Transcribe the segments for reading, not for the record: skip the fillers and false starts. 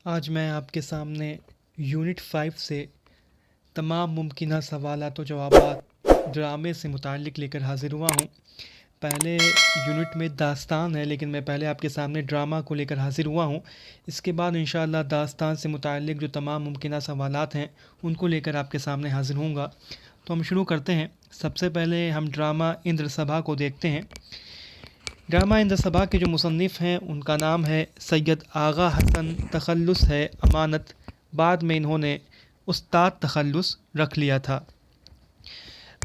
आज मैं आपके सामने यूनिट 5 से तमाम मुमकिन सवालात व जवाबात ड्रामे से मुताल्लिक़ लेकर हाज़िर हुआ हूँ। पहले यूनिट में दास्तान है, लेकिन मैं पहले आपके सामने ड्रामा को लेकर हाज़िर हुआ हूँ। इसके बाद इंशाअल्लाह दास्तान से मुताल्लिक़ जो तमाम मुमकिन सवालात हैं उनको लेकर आपके सामने हाज़िर होऊंगा। तो हम शुरू करते हैं। सबसे पहले हम ड्रामा इंद्र सभा को देखते हैं। ड्रामा इंद्र सभा के जो मुसन्निफ़ हैं उनका नाम है सैयद आगा हसन, तखल्लुस है अमानत। बाद में इन्होंने उस्ताद तखल्लुस रख लिया था।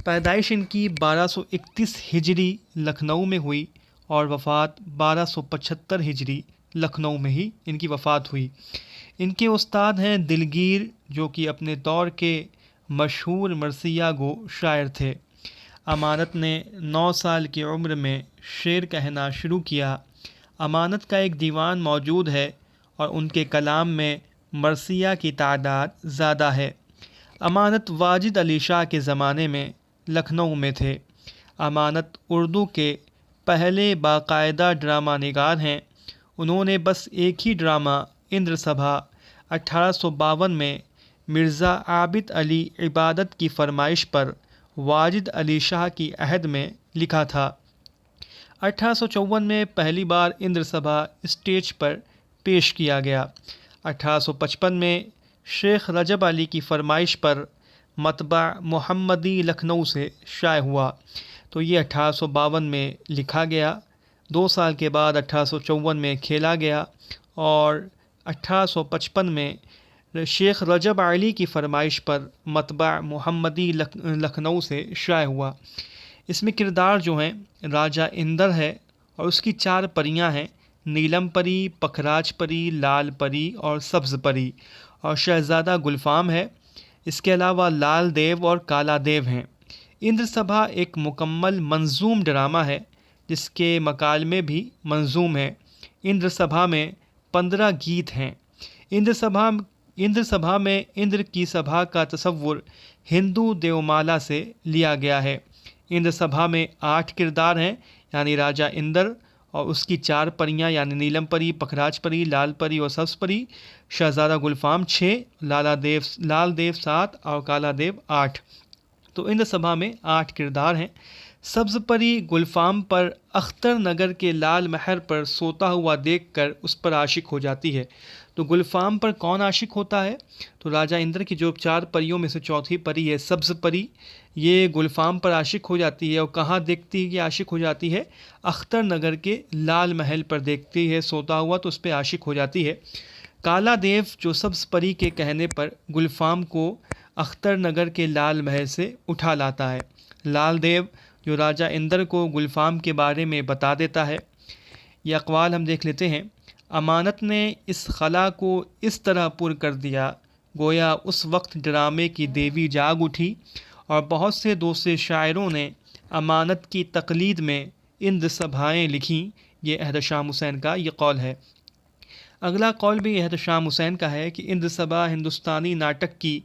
पैदाइश इनकी 1231 हिजरी लखनऊ में हुई और वफ़ात 1275 हिजरी लखनऊ में ही इनकी वफ़ात हुई। इनके उस्ताद हैं दिलगीर, जो कि अपने दौर के मशहूर मरसिया गो शायर थे। अमानत ने 9 साल की उम्र में शेर कहना शुरू किया। अमानत का एक दीवान मौजूद है और उनके कलाम में मरसिया की तादाद ज़्यादा है। अमानत वाजिद अली शाह के ज़माने में लखनऊ में थे। अमानत उर्दू के पहले बाकायदा ड्रामा निगार हैं। उन्होंने बस एक ही ड्रामा इंद्र सभा 1852 में मिर्ज़ा आबिद अली इबादत की फरमाइश पर वाजिद अली शाह की अहद में लिखा था। 1854 में पहली बार इंद्र सभा स्टेज पर पेश किया गया। 1855 में शेख रजब अली की फरमाइश पर मतबा मोहम्मदी लखनऊ से शाया हुआ। तो ये 1852 में लिखा गया। 2 साल के बाद 1854 में खेला गया और 1855 में शेख रजब अली की फरमाइश पर मतबा मोहम्मदी लखनऊ से शाया हुआ। इसमें किरदार जो हैं राजा इंदर है और उसकी 4 परियां हैं, नीलम परी, पखराज परी, लाल परी और सब्ज़ परी, और शहज़ादा गुलफाम है। इसके अलावा लाल देव और काला देव हैं। इंद्र सभा एक मुकम्मल मंजूम ड्रामा है जिसके मकालमे भी मंजूम हैं। इंद्र सभा में 15 गीत हैं। इंद्र सभा में इंद्र की सभा का तसव्वुर हिंदू देवमाला से लिया गया है। इंद्र सभा में 8 किरदार हैं, यानी राजा इंद्र और उसकी 4 परियां यानी नीलम परी, पखराज परी, लाल परी और सब्ज़ परी, शहज़ादा गुलफाम 6, लाल देव 7 और काला देव 8। तो इंद्र सभा में 8 किरदार हैं। सब्ज़ परी गुलफाम पर अख्तर नगर के लाल महल पर सोता हुआ देखकर उस पर आशिक हो जाती है। तो गुलफाम पर कौन आशिक होता है? तो राजा इंद्र की जो 4 परियों में से चौथी परी है सब्ज़ परी, ये गुलफाम पर आशिक हो जाती है। और कहाँ देखती है कि आशिक हो जाती है? अख्तर नगर के लाल महल पर देखती है सोता हुआ, तो उस पर आशिक हो जाती है। काला देव जो सब्ज़ परी के कहने पर गुलफाम को अख्तर नगर के लाल महल से उठा लाता है। लाल देव जो राजा इंदर को गुलफाम के बारे में बता देता है। यह अक़वाल हम देख लेते हैं। अमानत ने इस खला को इस तरह पुर कर दिया गोया उस वक्त ड्रामे की देवी जाग उठी, और बहुत से दूसरे शायरों ने अमानत की तक़लीद में इंद्र सभाएँ लिखीं। ये एहतशाम हुसैन का ये कौल है। अगला कौल भी एहतशाम हुसैन का है कि इंद्र सभा हिंदुस्तानी नाटक की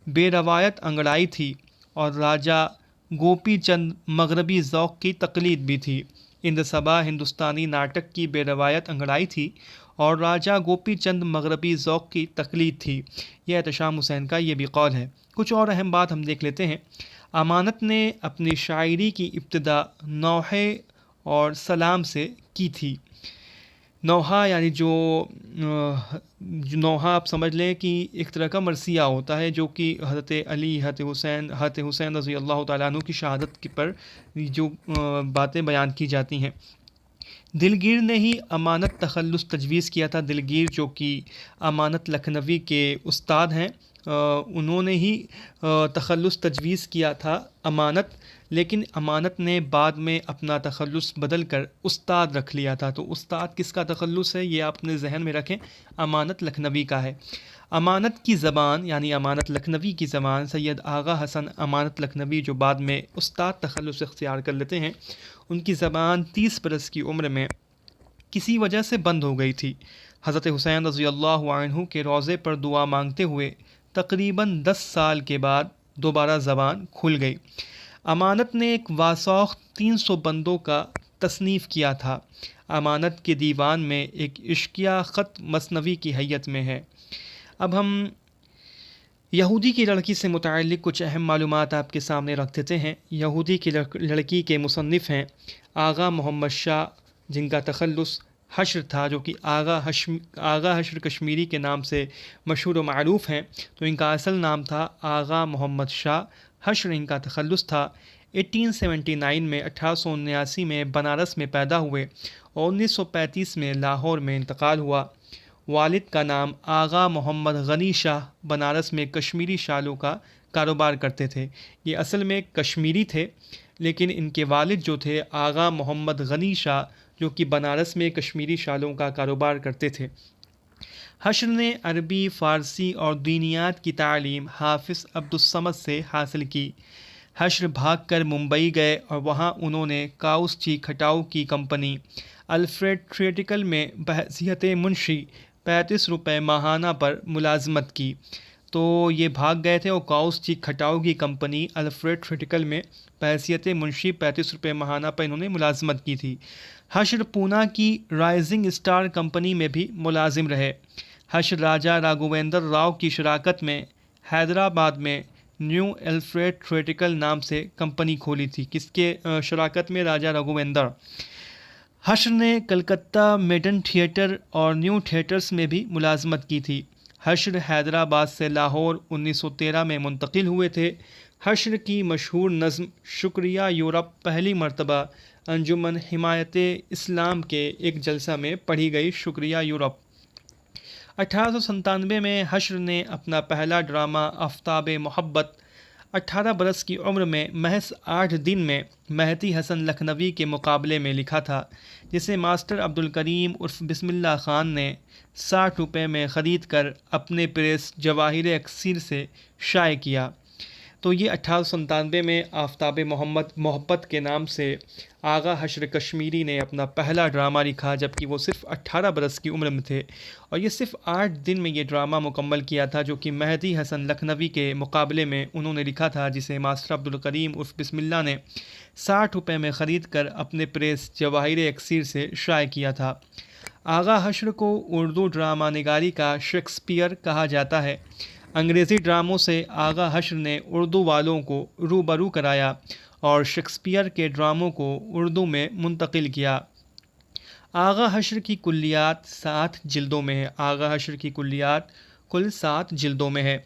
बेरवायत अंगड़ाई थी और राजा गोपी चंद मगरबी ज़ौक़ की तक़लीद भी थी। इंद्र सभा हिंदुस्तानी नाटक की बेरवायत अंगड़ाई थी और राजा गोपी चंद मगरबी ज़ौक़ की तक़लीद थी। यह एहतशाम हुसैन का ये भी कौल है। कुछ और अहम बात हम देख लेते हैं। अमानत ने अपनी शायरी की इब्तिदा नौहे और सलाम से की थी। नौहा यानी जो नौहा आप समझ लें कि एक तरह का मरसिया होता है, जो कि हज़रत अली, हज़रत हुसैन रज़ी अल्लाह तआला अन्हु की शहादत के पर जो बातें बयान की जाती हैं। दिलगीर ने ही अमानत तखल्लुस तजवीज़ किया था। दिलगीर जो कि अमानत लखनवी के उस्ताद हैं, उन्होंने ही तखल्लुस तजवीज़ किया था अमानत, लेकिन अमानत ने बाद में अपना तखल्लुस बदल कर उस्ताद रख लिया था। तो उस्ताद किसका तखल्लुस है ये आप अपने जहन में रखें, अमानत लखनवी का है। अमानत की ज़बान यानी अमानत लखनवी की ज़बान सैयद आगा हसन अमानत लखनवी जो बाद में उस्ताद तखल्लुस इख्तियार कर लेते हैं, उनकी ज़बान 30 बरस की उम्र में किसी वजह से बंद हो गई थी। हज़रत हुसैन रज़ी अल्लाहु अन्हु के रोज़े पर दुआ मांगते हुए तकरीबन 10 साल के बाद दोबारा ज़बान खुल गई। अमानत ने एक वासौख 300 बंदों का तसनीफ़ किया था। अमानत के दीवान में एक इश्किया ख़त मसनवी की हैयत में है। अब हम यहूदी की लड़की से मुताल्लिक़ कुछ अहम मालूमात आपके सामने रख देते हैं। यहूदी की लड़की के मुसन्निफ़ हैं आगा मोहम्मद शाह, जिनका तखल्लुस हश्र था, जो कि आगा हश्र कश्मीरी के नाम से मशहूर व मारूफ़ हैं। तो इनका असल नाम था आगा मोहम्मद शाह, हश्र इनका तखल्लुस था। 1879 में 1879 में बनारस में पैदा हुए और 1935 में लाहौर में इंतकाल हुआ। वालिद का नाम आगा मोहम्मद गनी शाह, बनारस में कश्मीरी शालों का कारोबार करते थे। ये असल में कश्मीरी थे, लेकिन इनके वालिद जो थे आगा मोहम्मद गनी शाह, जो कि बनारस में कश्मीरी शालों का कारोबार करते थे। हश्र ने अरबी, फ़ारसी और दीनियात की तालीम हाफिज़ अब्दुस्समद से हासिल की। हश्र भागकर मुंबई गए और वहाँ उन्होंने काउसची खटाऊ की कंपनी अल्फ्रेड थिएटिकल में बहैसियत मुंशी 35 रुपये माहाना पर मुलाजमत की। तो ये भाग गए थे और काउसची खटाऊ की कंपनी अल्फ्रेड थिएटिकल में बहैसियत मुंशी 35 रुपये माहाना पर इन्होंने मुलाजमत की थी। हश्र पूना की राइजिंग स्टार कंपनी में भी मुलाजिम रहे। हश्र राजा राघवेंद्र राव की शराकत में हैदराबाद में न्यू अल्फ्रेड थिएटिकल नाम से कंपनी खोली थी। किसके शराकत में? राजा रघुवेंद्र। हश्र ने कलकत्ता मेडन थिएटर और न्यू थिएटर्स में भी मुलाजमत की थी। हश्र हैदराबाद से लाहौर 1913 में मुंतकिल हुए थे। हश्र की मशहूर नज़्म शुक्रिया यूरोप पहली मरतबा अंजुमन हिमायत इस्लाम के एक जलसा में पढ़ी गई। शुक्रिया यूरोप। 1897 में हश्र ने अपना पहला ड्रामा आफ्ताब मोहब्बत 18 बरस की उम्र में महज 8 दिन में मेहदी हसन लखनवी के मुकाबले में लिखा था, जिसे मास्टर अब्दुल करीम उर्फ बिस्मिल्लाह ख़ान ने 60 रुपये में ख़रीद कर अपने प्रेस जवाहिर अक्सीर से शाये किया। तो ये 1897 में आफ्ताब मोहब्बत के नाम से आगा हश्र कश्मीरी ने अपना पहला ड्रामा लिखा, जबकि वो सिर्फ 18 बरस की उम्र में थे। और ये सिर्फ 8 दिन में ये ड्रामा मुकम्मल किया था, जो कि मेहदी हसन लखनवी के मुकाबले में उन्होंने लिखा था, जिसे मास्टर अब्दुल करीम उर्फ बिस्मिल्लाह ने 60 रुपये में ख़रीद कर अपने प्रेस जवाहिर अक्सीर से शाये किया था। आगा हश्र को उर्दू ड्रामा निगारी का शेक्सपियर कहा जाता है। अंग्रेज़ी ड्रामों से आगा हश्र ने उर्दू वालों को रूबरू कराया और शेक्सपियर के ड्रामों को उर्दू में मुंतकिल किया। आगा हश्र की कुल्लियात 7 जिल्दों में है। आगा हश्र की कुल्लियात कुल 7 जिल्दों में है।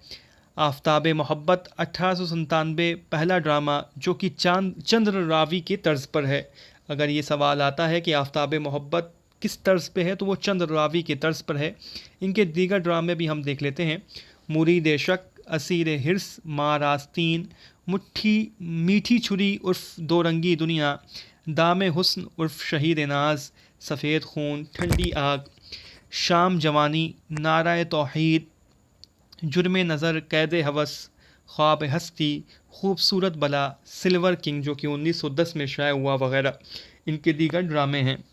आफ्ताब मोहब्बत 1897 पहला ड्रामा, जो कि चंद्र रावी के तर्ज पर है। अगर ये सवाल आता है कि आफ्ताब मोहब्बत किस तर्ज पे है, तो वो चंद्र रावी के तर्ज पर है। इनके दीगर ड्रामे भी हम देख लेते हैं। मुरीद शक, असीर हिर्स, माँ रास्तीन, मीठी छुरी उर्फ दो रंगी दुनिया, दाम हुस्न उर्फ शहीद नाज, सफ़ेद खून, ठंडी आग, शाम जवानी, नाराए तौहीद, जुर्म नज़र, कैद हवस, ख्वाब हस्ती, खूबसूरत बला, सिल्वर किंग जो कि 1910 में शाये हुआ, वगैरह इनके दीगर ड्रामे हैं।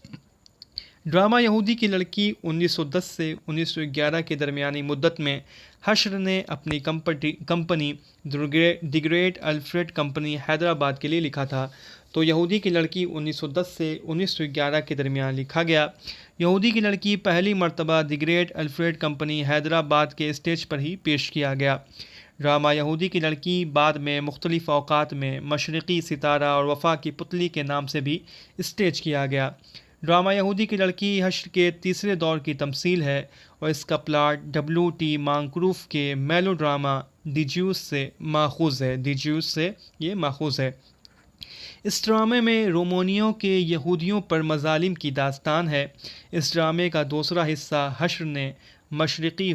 ड्रामा यहूदी की लड़की 1910 से 1911 के दरमियानी मुद्दत में हश्र ने अपनी company the great Alfred company Hyderabad के लिए लिखा था। तो यहूदी की लड़की 1910 से 1911 के दरमियान लिखा गया। यहूदी की लड़की पहली मरतबा the great Alfred company Hyderabad के स्टेज पर ही पेश किया गया। ड्रामा यहूदी की लड़की बाद में मुख्तलिफ़ औक़ात में मशरक़ी सितारा और वफ़ा की पुतली के नाम से भी स्टेज किया गया। ड्रामा यहूदी की लड़की हश्र के तीसरे दौर की तमसील है और इसका प्लाट W.T. मांक्रूफ के मेलोड्रामा द ज्यूस से माखूज़ है। इस ड्रामे में रोमानियों के यहूदियों पर मज़ालिम की दास्तान है। इस ड्रामे का दूसरा हिस्सा हश्र ने मशरिकी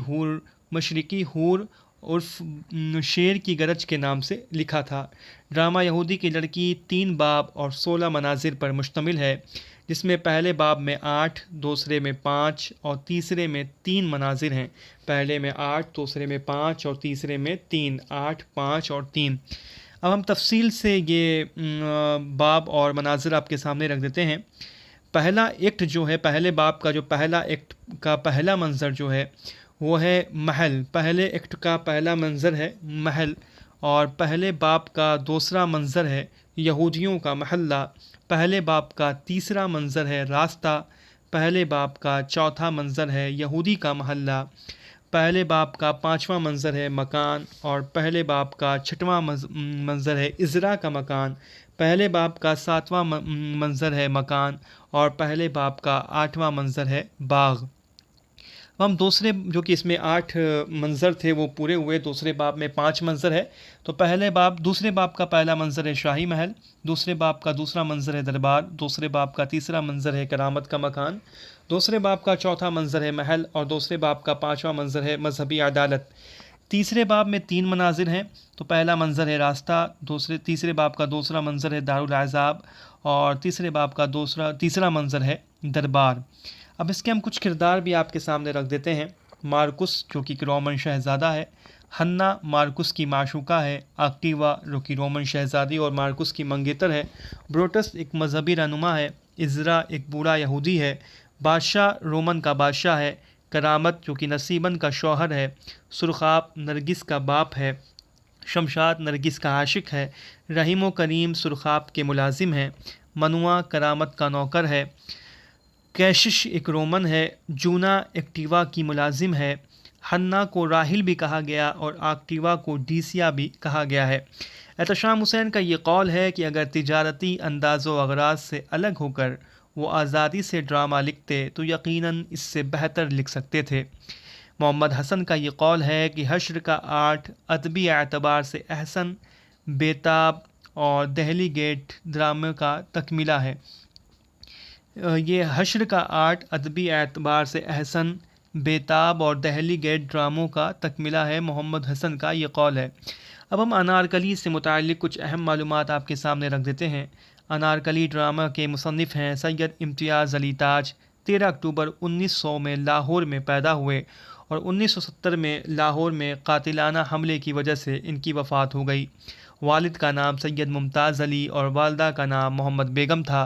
हूर उर्फ शेर की गरज के नाम से लिखा था। ड्रामा यहूदी की लड़की 3 बाब और 16 मनाजिर पर मुश्तमिल है, जिसमें पहले बाब में 8, दूसरे में 5 और तीसरे में 3 मनाजिर हैं। पहले में 8, दूसरे में 5 और तीसरे में 3। 8, 5 और 3। अब हम तफसील से ये बाब और मनाजिर आपके सामने रख देते हैं। पहला एक्ट जो है, पहले बाब का जो पहला एक्ट का पहला मंज़र जो है वो है महल। पहले एक्ट का पहला मंज़र है महल और पहले बाब का दूसरा मंज़र है यहूदियों का महल्ला। पहले बाब का तीसरा मंज़र है रास्ता। पहले बाब का चौथा मंज़र है यहूदी का महल्ला। पहले बाब का 5वां मंज़र है मकान, और पहले बाब का 6वां मंज़र है इज़रा का मकान। पहले बाब का 7वां मंज़र है मकान, और पहले बाब का 8वां मंज़र है बाग। हम दूसरे जो कि इसमें 8 मंज़र थे वो पूरे हुए। दूसरे बाब में 5 मंज़र है। तो दूसरे बाब का पहला मंज़र है शाही महल, दूसरे बाब का दूसरा मंज़र है दरबार, दूसरे बाब का तीसरा मंज़र है करामत का मकान, दूसरे बाब का चौथा मंज़र है महल, और दूसरे बाब का 5वां मंज़र है मजहबी अदालत। तीसरे बाब में 3 मनाजिर हैं। तो पहला मंज़र है रास्ता, तीसरे बाब का दूसरा मंज़र है दारुल अज़ाब, और तीसरे बाब का तीसरा मंज़र है दरबार। अब इसके हम कुछ किरदार भी आपके सामने रख देते हैं। मार्कुस जो कि रोमन शहज़ादा है, हन्ना मार्कुस की माशूका है, आक्टिवा जो कि रोमन शहज़ादी और मार्कुस की मंगेतर है, ब्रोटस एक मजहबी रहनुमा है, इज़रा एक बूढ़ा यहूदी है, बादशाह रोमन का बादशाह है, करामत जो कि नसीबन का शौहर है, सुरखाब नरगिस का बाप है, शमशाद नरगिस का आशिक है, रहीम व करीम सुरखाब के मुलाजिम हैं, मनुआ करामत का नौकर है, कैशिश एक रोमन है, जूना एक्टिवा की मुलाजिम है, हन्ना को राहिल भी कहा गया और आक्टिवा को डीसिया भी कहा गया है। एहतशाम हुसैन का ये कौल है कि अगर तिजारती अंदाज़ो अगराज से अलग होकर वो आज़ादी से ड्रामा लिखते तो यकीनन इससे बेहतर लिख सकते थे। मोहम्मद हसन का ये कौल है कि हश्र का आर्ट अदबी एतबार से अहसन, बेताब और दहली गेट ड्रामे का तकमीला है। ये हश्र का आर्ट अदबी एतबार से अहसन, बेताब और दहली गेट ड्रामों का तकमीला है। मोहम्मद हसन का ये कौल है। अब हम अनारकली से मुताल्लिक़ कुछ अहम मालूमात आपके सामने रख देते हैं। अनारकली ड्रामा के मुसन्निफ़ हैं सैयद इम्तियाज़ अली ताज। 13 अक्टूबर 1900 में लाहौर में पैदा हुए और 1970 में लाहौर में कातिलाना हमले की वजह से इनकी वफ़ात हो गई। वालिद का नाम सैयद मुमताज़ अली और वालदा का नाम मोहम्मद बेगम था।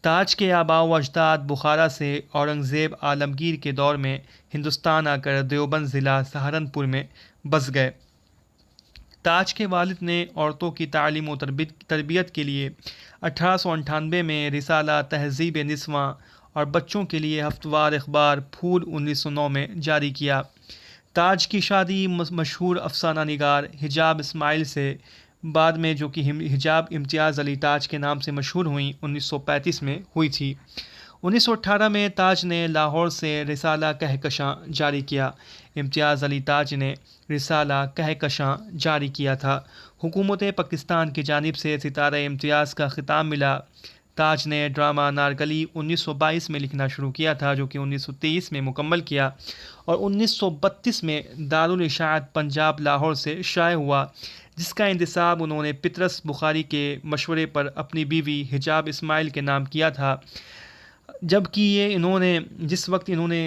ताज के आबा व अजदाद बुखारा से औरंगज़ेब आलमगीर के दौर में हिंदुस्तान आकर देवबंद ज़िला सहारनपुर में बस गए। ताज के वालिद ने औरतों की तालीम व तरबियत के लिए 1898 में रिसाला तहज़ीब निस्वां और बच्चों के लिए हफ्तवार अखबार फूल 1909 में जारी किया। ताज की शादी मशहूर अफसाना निगार हिजाब इस्माइल से बाद में जो कि हिजाब इम्तियाज़ अली ताज के नाम से मशहूर हुई 1935 में हुई थी। 1918 में ताज ने लाहौर से रिसाला कहकशां जारी किया। इम्तियाज़ अली ताज ने रिसाला कहकशां जारी किया था। हुकूमत पाकिस्तान की जानिब से सितारा इम्तियाज़ का ख़िताब मिला। ताज ने ड्रामा अनारकली 1922 में लिखना शुरू किया था जो कि 1923 में मुकम्मल किया और 1932 में दारुल इशाअत पंजाब लाहौर से शाये हुआ, जिसका इंतसाब उन्होंने पितरस बुखारी के मशवरे पर अपनी बीवी हिजाब इस्माइल के नाम किया था। जबकि जिस वक्त इन्होंने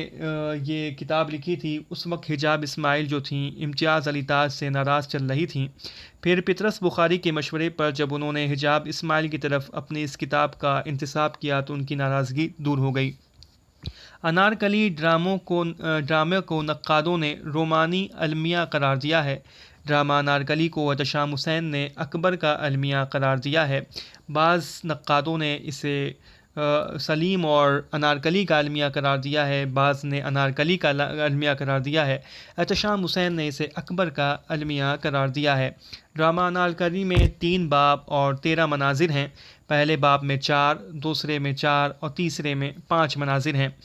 ये किताब लिखी थी उस वक्त हिजाब इस्माइल जो थी इम्तियाज़ अली ताज से नाराज़ चल रही थी। फिर पितरस बुखारी के मशवरे पर जब उन्होंने हिजाब इस्माइल की तरफ अपनी इस किताब का इंतसाब किया तो उनकी नाराज़गी दूर हो गई। अनारकली ड्रामे को नक्कादों ने रोमानी अलमिया करार दिया है। ड्रामा अनारकली को एहतशाम हुसैन ने अकबर का अलमिया करार दिया है। बाज़ नक्कादों ने इसे सलीम और अनारकली का अलमिया करार दिया है, बाज़ ने अनारकली का अलमिया करार दिया है। एहतशाम हुसैन ने इसे अकबर का अलमिया करार दिया है। ड्रामा अनारकली में 3 बाब और 13 मनाजिर हैं। पहले बाब में 4, दूसरे में 4 और तीसरे में 5 मनाजिर हैं।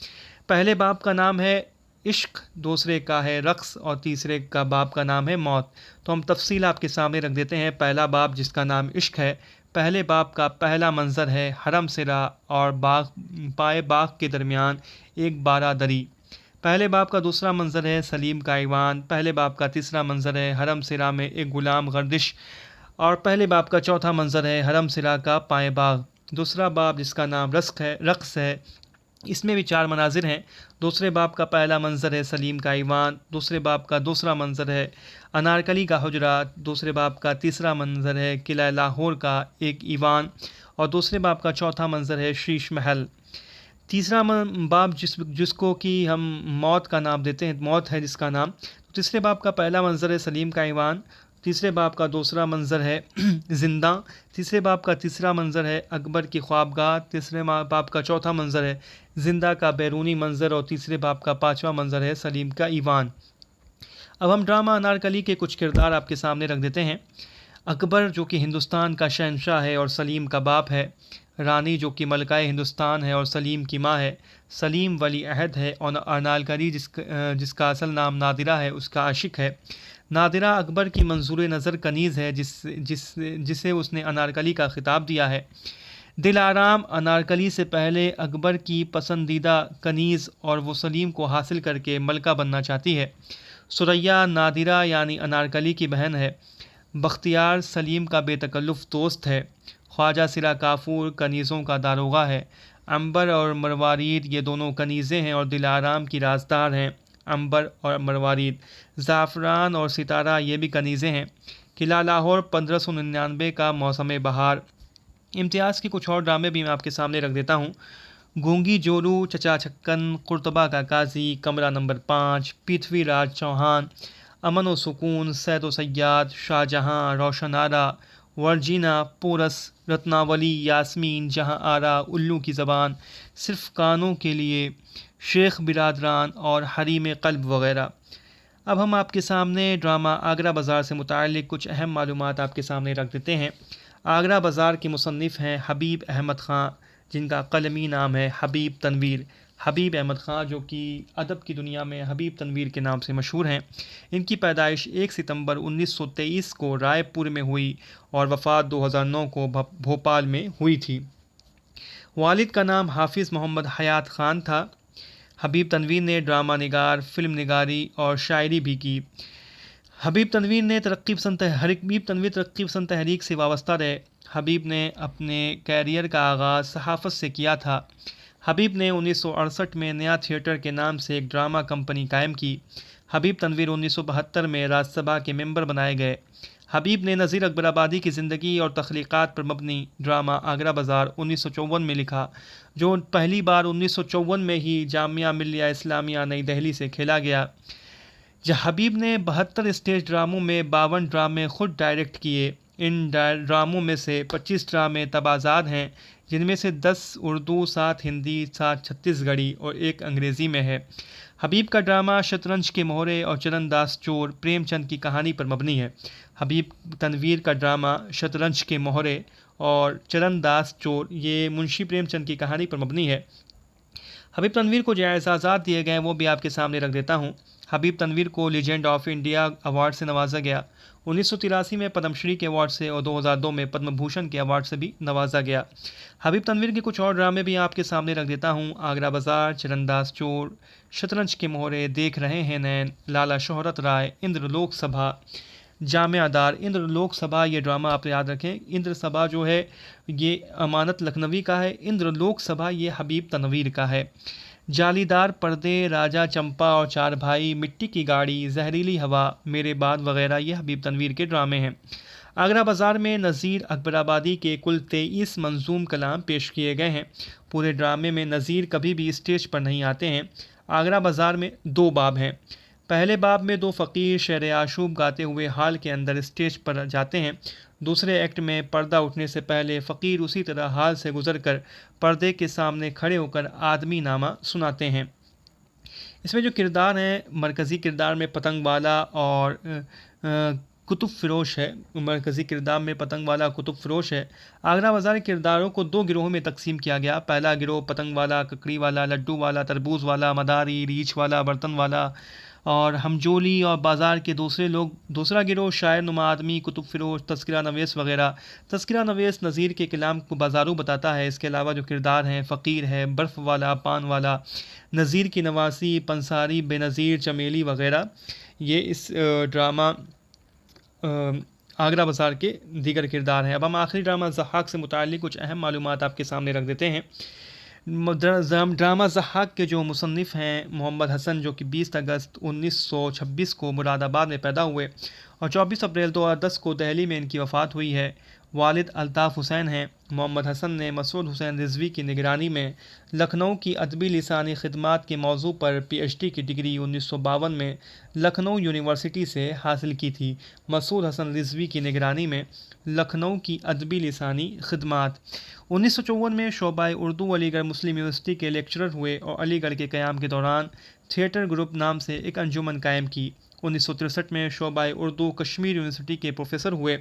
पहले बाब का नाम है इश्क, दूसरे का है रक्स और तीसरे का बाब का नाम है मौत। तो हम तफसील आपके सामने रख देते हैं। पहला बाब जिसका नाम इश्क है, पहले बाब का पहला मंज़र है हरम सिरा और बाग के दरमियान एक बारादरी। पहले बाब का दूसरा मंज़र है सलीम का ईवान। पहले बाब का तीसरा मंज़र है हरम सिरा में एक ग़ुलाम गर्दिश और पहले बाब का चौथा मंज़र है हरम सिरा का पाए बाग। दूसरा बाब जिसका नाम रक्स है, इसमें भी 4 मनाजिर हैं। दूसरे बाब का पहला मंज़र है सलीम का ईवान, दूसरे बाब का दूसरा मंज़र है अनारकली का हुजरा, दूसरे बाब का तीसरा मंज़र है किला लाहौर का एक ईवान और दूसरे बाब का चौथा मंज़र है शीश महल। तीसरा बाब जिसको कि हम मौत का नाम देते हैं, मौत है जिसका नाम। तीसरे बाब का पहला मंज़र है सलीम का ईवान, तीसरे बाब का दूसरा मंज़र है ज़िंदा, तीसरे बाब का तीसरा मंज़र है अकबर की ख्वाबगाह, तीसरे बाब का चौथा मंज़र है ज़िंदा का बैरूनी मंज़र और तीसरे बाब का 5वां मंज़र है सलीम का ईवान। अब हम ड्रामा अनारकली के कुछ किरदार आपके सामने रख देते हैं। अकबर जो कि हिंदुस्तान का शहंशाह है और सलीम का बाप है। रानी जो कि मलकाए हिंदुस्तान है और सलीम की माँ है। सलीम वली अहद है और अनारकली जिसका असल नाम नादिरा है उसका आशिक है। नादिरा अकबर की मंजूर नज़र कनीज़ है जिसे उसने अनारकली का खिताब दिया है। दिलाराम अनारकली से पहले अकबर की पसंदीदा कनीज़ और वो सलीम को हासिल करके मलका बनना चाहती है। सुरैया नादिरा यानी अनारकली की बहन है। बख्तियार सलीम का बेतकल्लुफ़ दोस्त है। ख्वाजा सिरा काफूर कनीज़ों का दारोगा है। अंबर और मरवारीद ये दोनों कनीज़ें हैं और दिलाराम की राजदार हैं। अंबर और मरवारीद। ज़ाफ़रान और सितारा ये भी कनीज़ें हैं। किला लाहौर 1599 का मौसम बहार। इम्तियाज़ के कुछ और ड्रामे भी मैं आपके सामने रख देता हूँ। गूंगी जोरू, चचा छक्कन, कुर्तबा का काजी, कमरा नंबर 5, पृथ्वीराज चौहान, अमन व सुकून, सैद व सैयाद, शाहजहाँ, रोशन आरा, वर्जीना, पोरस, रत्नावली, यास्मीन, जहाँ आरा, उल्लू की ज़बान, सिर्फ कानों के लिए, शेख बिरादरान और हरीम क़ल्ब वगैरह। अब हम आपके सामने ड्रामा आगरा बाज़ार से मुताल्लिक़ कुछ अहम मालूमात आपके सामने रख देते हैं। आगरा बाज़ार के मुसन्निफ़ हैं हबीब अहमद ख़ां, जिनका कलमी नाम है हबीब तनवीर। हबीब अहमद ख़ां जो कि अदब की दुनिया में हबीब तनवीर के नाम से मशहूर हैं। इनकी पैदाइश 1 सितंबर 1923 को रायपुर में हुई और वफ़ात 2009 को भोपाल में हुई थी। वालिद का नाम हाफिज़ मोहम्मद हयात ख़ान था। हबीब तनवीर ने ड्रामा निगार, फिल्म निगारी और शायरी भी की। हबीब तनवीर तरक्की पसंद तहरीक से वाबस्ता रहे। हबीब ने अपने कैरियर का आगाज़ सहाफ़त से किया था। हबीब ने 1968 में नया थिएटर के नाम से एक ड्रामा कंपनी कायम की। हबीब तनवीर 1972 में राज्यसभा के मेंबर बनाए गए। हबीब ने नज़ीर अकबराबादी की ज़िंदगी और तख्लीक़ात पर मबनी ड्रामा आगरा बाज़ार 1954 में लिखा, जो पहली बार 1954 में ही जामिया मिल्लिया इस्लामिया नई दिल्ली से खेला गया। हबीब ने 72 स्टेज ड्रामों में 52 ड्रामे खुद डायरेक्ट किए। इन ड्रामों में से 25 ड्रामे तबाज़ाद हैं, जिनमें से 10 उर्दू, 7 हिंदी, 7 छत्तीसगढ़ी और 1 अंग्रेज़ी में है। हबीब का ड्रामा शतरंज के मोहरे और चरणदास चोर प्रेमचंद की कहानी पर मबनी है। हबीब तनवीर का ड्रामा शतरंज के मोहरे और चरणदास चोर ये मुंशी प्रेमचंद की कहानी पर मबनी है। हबीब तनवीर को जो एजाज़ात दिए गए वो भी आपके सामने रख देता हूँ। हबीब तनवीर को लीजेंड ऑफ इंडिया अवार्ड से नवाजा गया। 1983 में पद्मश्री के अवार्ड से और 2002 में पद्म भूषण के अवार्ड से भी नवाजा गया। हबीब तनवीर के कुछ और ड्रामे भी आपके सामने रख देता हूँ। आगरा बाज़ार, चरणदास चोर, शतरंज के मोहरे, देख रहे हैं नैन, लाला शोहरत राय, इंद्र लोक सभा, जामियादार। इंद्र लोक सभा ये ड्रामा आप याद रखें। इंद्र सभा जो है ये अमानत लखनवी का है। इंद्र लोक सभा ये हबीब तनवीर का है। जालीदार पर्दे, राजा चंपा और चार भाई, मिट्टी की गाड़ी, जहरीली हवा, मेरे बाद वगैरह ये हबीब तनवीर के ड्रामे हैं। आगरा बाज़ार में नज़ीर अकबराबादी के कुल 23 मंजूम कलाम पेश किए गए हैं। पूरे ड्रामे में नज़ीर कभी भी स्टेज पर नहीं आते हैं। आगरा बाज़ार में 2 बाब हैं। पहले बाब में 2 फ़कीर शेर आशूब गाते हुए हाल के अंदर स्टेज पर जाते हैं। दूसरे एक्ट में पर्दा उठने से पहले फ़कीर उसी तरह हाल से गुजरकर पर्दे के सामने खड़े होकर आदमी नामा सुनाते हैं। इसमें जो किरदार हैं, मरकज़ी किरदार में पतंग वाला और कुतुब फ़िरोश है। मरकज़ी किरदार में पतंग वाला कुतुब फ़िरोश है। आगरा बाज़ार के किरदारों को 2 गिरोहों में तकसीम किया गया। पहला गिरोह पतंग वाला, ककड़ी वाला, लड्डू वाला, तरबूज वाला, मदारी, रीछ वाला, बर्तन वाला और हमजोली और बाज़ार के दूसरा गिरोह शायर नुमा आदमी, कुतुब फ़िरोश, तस्किरा नवेस वगैरह। तस्किरा नवेस नज़ीर के कलाम को बाज़ारू बताता है। इसके अलावा जो किरदार हैं, फ़कीर है, बर्फ़ वाला, पान वाला, नज़ीर की नवासी, पंसारी, बेनज़ीर, चमेली वगैरह ये इस ड्रामा आगरा बाज़ार के दीगर किरदार हैं। अब हम आखिरी ड्रामा ज़हाक से मुताल्लिक़ कुछ अहम मालूमात आपके सामने रख देते हैं। ड्रामा ज़हाक के जो मुसन्निफ़ हैं मोहम्मद हसन, जो कि 20 अगस्त 1926 को मुरादाबाद में पैदा हुए और 24 अप्रैल 2010 को दिल्ली में इनकी वफ़ात हुई है। वालिद अल्ताफ़ हुसैन हैं। मोहम्मद हसन ने मसूद हुसैन रिज़वी की निगरानी में लखनऊ की अदबी लिसानी ख़िदमात के मौजू पर PhD की डिग्री 1952 में लखनऊ यूनिवर्सिटी से हासिल की थी। मसूद हसन रिज़वी की निगरानी में लखनऊ की अदबी लिसानी ख़िदमात। 1954 में शोबाए उर्दू अलीगढ़ मुस्लिम यूनिवर्सिटी के लेक्चरर हुए और अलीगढ़ के क़याम के दौरान थिएटर ग्रुप नाम से एक अंजुमन कायम की। 1963 में शोबाए उर्दू कश्मीर यूनिवर्सिटी के प्रोफेसर हुए।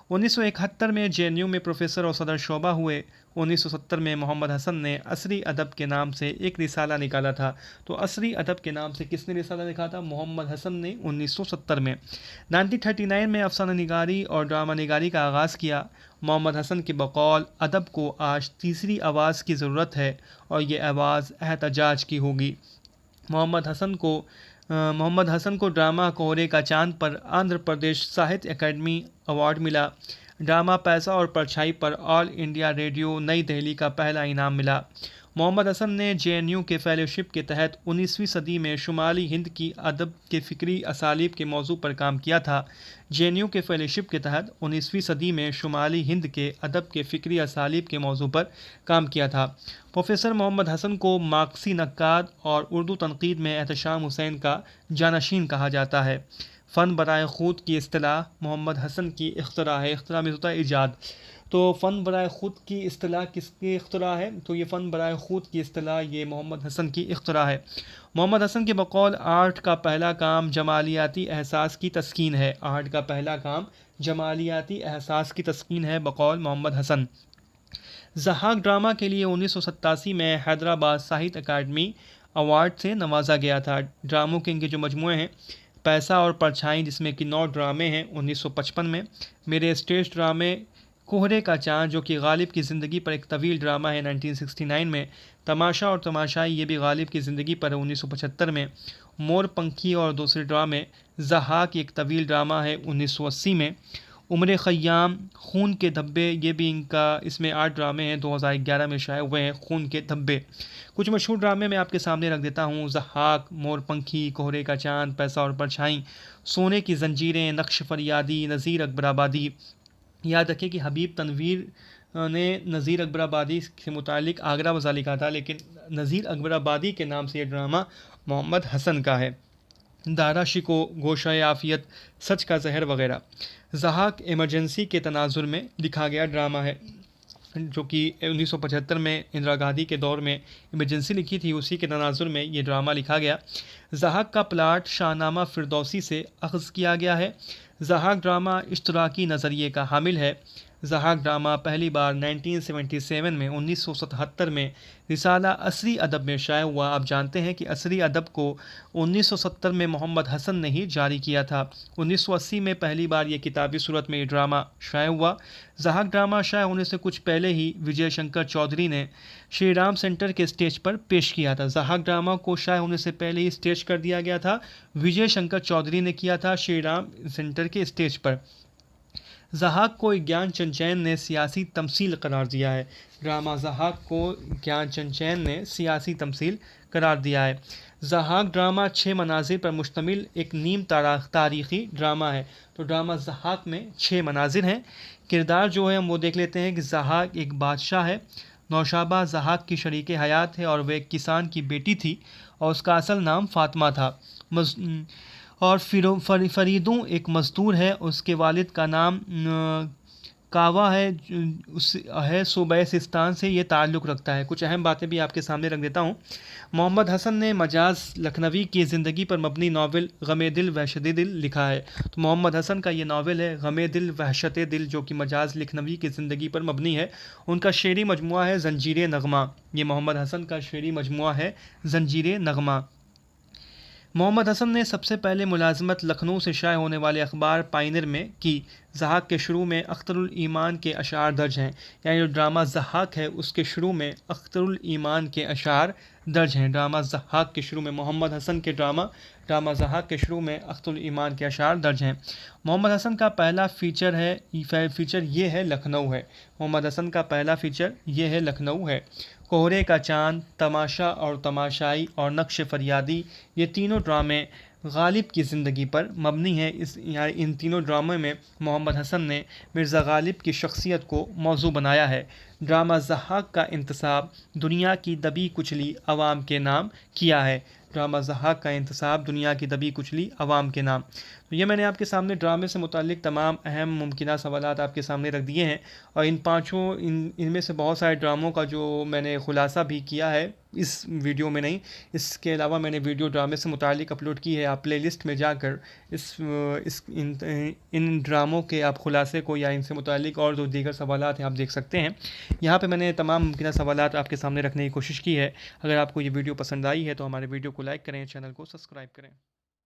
1971 में जेएनयू में प्रोफेसर और सदर शोबा हुए। 1970 में मोहम्मद हसन ने असरी अदब के नाम से एक रिसाला निकाला था। तो असरी अदब के नाम से किसने रिसाला लिखा था? मोहम्मद हसन ने 1970 में। 1939 में अफसाना निगारी और ड्रामा निगारी का आगाज़ किया। मोहम्मद हसन के बकौल अदब को आज तीसरी आवाज़ की ज़रूरत है और ये आवाज़ एहतजाज की होगी। मोहम्मद हसन को ड्रामा कोहरे का चांद पर आंध्र प्रदेश साहित्य अकेडमी अवार्ड मिला। ड्रामा पैसा और परछाई पर ऑल इंडिया रेडियो नई दिल्ली का पहला इनाम मिला। मोहम्मद हसन ने जेएनयू के फेलोशिप के तहत 19वीं सदी में शुमाली हिंद की अदब के फ़िक्री असालीब के मौजू पर काम किया था। जेएनयू के फेलोशिप के तहत 19वीं सदी में शुमाली हिंद के अदब के फ़िक्री असालीब के मौजू पर काम किया था। प्रोफेसर मोहम्मद हसन को मार्क्सी नक्काद और उर्दू तनकीद में एहतशाम हुसैन का जानशीन कहा जाता है। फ़न बराए ख़ुद की इस्तिलाह मोहम्मद हसन की इख्तरा है। इख्तरा में होता है ईजाद। तो फ़न बराए ख़ुद की इस्तिलाह किसकी इख्तरा है? तो ये फ़न बराए ख़ुद की इस्तिलाह ये मोहम्मद हसन की इख्तरा है। मोहम्मद हसन के बकौल आर्ट का पहला काम जमालियाती एहसास की तस्कीन है। आर्ट का पहला काम जमालियाती एहसास की तस्कीन है बकौल मोहम्मद हसन। ज़हाक ड्रामा के लिए 1987 में हैदराबाद साहित्य अकादमी अवार्ड से नवाजा गया था। ड्रामों के इनके जो मजमूए हैं पैसा और परछाई, जिसमें कि 9 ड्रामे हैं 1955 में। मेरे स्टेज ड्रामे कोहरे का चांद जो कि गालिब की ज़िंदगी पर एक तवील ड्रामा है 1969 में। तमाशा और तमाशाई ये भी गालिब की ज़िंदगी पर है 1975 में। मोर पंखी और दूसरे ड्रामे ज़हाक एक तवील ड्रामा है 1980 में। उम्र ख़याम खून के धब्बे ये भी इनका इसमें 8 ड्रामे हैं 2011 में शाये हुए हैं। खून के धब्बे कुछ मशहूर ड्रामे मैं आपके सामने रख देता हूँ। ज़हाक, मोर पंखी, कोहरे का चांद, पैसा और परछाई, सोने की जंजीरें, नक्श फरियादी, नज़ीर अकबराबादी। याद रखें कि हबीब तनवीर ने नज़ीर अकबराबादी से मुतालिक आगरा वज़ा लिखा था, लेकिन नज़ीर अकबराबादी के नाम से ये ड्रामा मोहम्मद हसन का है। दारा शिको, गोशा आफ़ियत, सच का जहर वगैरह। ज़हाक इमरजेंसी के तनाजुर में लिखा गया ड्रामा है जो कि 1975 में इंदिरा गांधी के दौर में इमरजेंसी लिखी थी, उसी के तनाजुर में ये ड्रामा लिखा गया। ज़हाक का प्लाट शाहनामा फिरदौसी से अख़ज़ किया गया है। ज़हाक ड्रामा इश्तराकी नज़रिए का हामिल है। ज़हाक ड्रामा पहली बार 1977 में 1977 में रिसाला असरी अदब में शाये हुआ। आप जानते हैं कि असरी अदब को 1970 में मोहम्मद हसन ने ही जारी किया था। 1980 में पहली बार ये किताबी सूरत में ये ड्रामा शाये हुआ। ज़हाक ड्रामा शाये होने से कुछ पहले ही विजय शंकर चौधरी ने श्री राम सेंटर के स्टेज पर पेश किया था। ज़हाक ड्रामा को शाये होने से पहले ही स्टेज कर दिया गया था, विजय शंकर चौधरी ने किया था श्री राम सेंटर के स्टेज पर। ज़हाक को ज्ञानचंद चैन ने सियासी तमसील करार दिया है। ड्रामा ज़हाक को ज्ञानचंद चैन ने सियासी तमसील करार दिया है। ज़हाक ड्रामा 6 मनाजिर पर मुश्तमिल एक नीम तारीख़ी ड्रामा है। तो ड्रामा ज़हाक में 6 मनाजिर हैं। किरदार जो है हम वो देख लेते हैं कि ज़हाक एक बादशाह है। नौशाबा ज़हाक की शरीक हयात है और वह एक किसान की बेटी थी और उसका असल नाम फ़ातिमा था। और फरीदूं एक मज़दूर है, उसके वालिद का नाम कावा है, उस है सूबे सिस्तान से ये ताल्लुक़ रखता है। कुछ अहम बातें भी आपके सामने रख देता हूँ। मोहम्मद हसन ने मजाज लखनवी की ज़िंदगी पर मबनी नावल गमे दिल वहशत दिल लिखा है। तो मोहम्मद हसन का ये नावल है गमे दिल वहशत दिल, जो कि मजाज लखनवी की ज़िंदगी पर मबनी है। उनका शेरी मजमुआ है ज़ंजीर नगमा। ये मोहम्मद हसन का शेरी मजमुआ है ज़ंजीर नगमा। मोहम्मद हसन ने सबसे पहले मुलाजमत लखनऊ से शाये होने वाले अखबार पायनियर में की। ज़हाक के शुरू में अख्तरुल ईमान के अशार दर्ज हैं। यानी जो ड्रामा ज़हाक है उसके शुरू में अख्तरुल ईमान के अशार दर्ज हैं। ड्रामा ज़हाक के शुरू में मोहम्मद हसन के ड्रामा ज़हाक के शुरू में अख्तरुल ईमान के अशार दर्ज हैं। मोहम्मद हसन का पहला फ़ीचर ये है लखनऊ है। मोहम्मद हसन का पहला फ़ीचर ये है लखनऊ है। कोहरे का चांद, तमाशा और तमाशाई और नक्श फरियादी ये तीनों ड्रामे गालिब की ज़िंदगी पर मबनी है। इन तीनों ड्रामों में मोहम्मद हसन ने मिर्ज़ा गालिब की शख्सियत को मौजू बनाया है। ड्रामा ज़हाक का इंतसाब दुनिया की दबी कुचली अवाम के नाम किया है। ड्रामा ज़हाक का इंतसाब दुनिया की दबी कुचली अवाम के नाम। तो ये मैंने आपके सामने ड्रामे से मुताल्लिक तमाम अहम मुमकिना सवालात आपके सामने रख दिए हैं, और इन पाँचों इनमें से बहुत सारे ड्रामों का जो मैंने ख़ुलासा भी किया है इस वीडियो में नहीं, इसके अलावा मैंने वीडियो ड्रामे से मुताल्लिक अपलोड की है। आप प्लेलिस्ट में जाकर इन ड्रामों के आप ख़ुलासे को या इनसे मुताल्लिक और जो दीगर सवालात हैं आप देख सकते हैं। यहाँ पे मैंने तमाम मुमकिन सवालात आपके सामने रखने की कोशिश की है। अगर आपको ये वीडियो पसंद आई है तो हमारे वीडियो को लाइक करें, चैनल को सब्सक्राइब करें।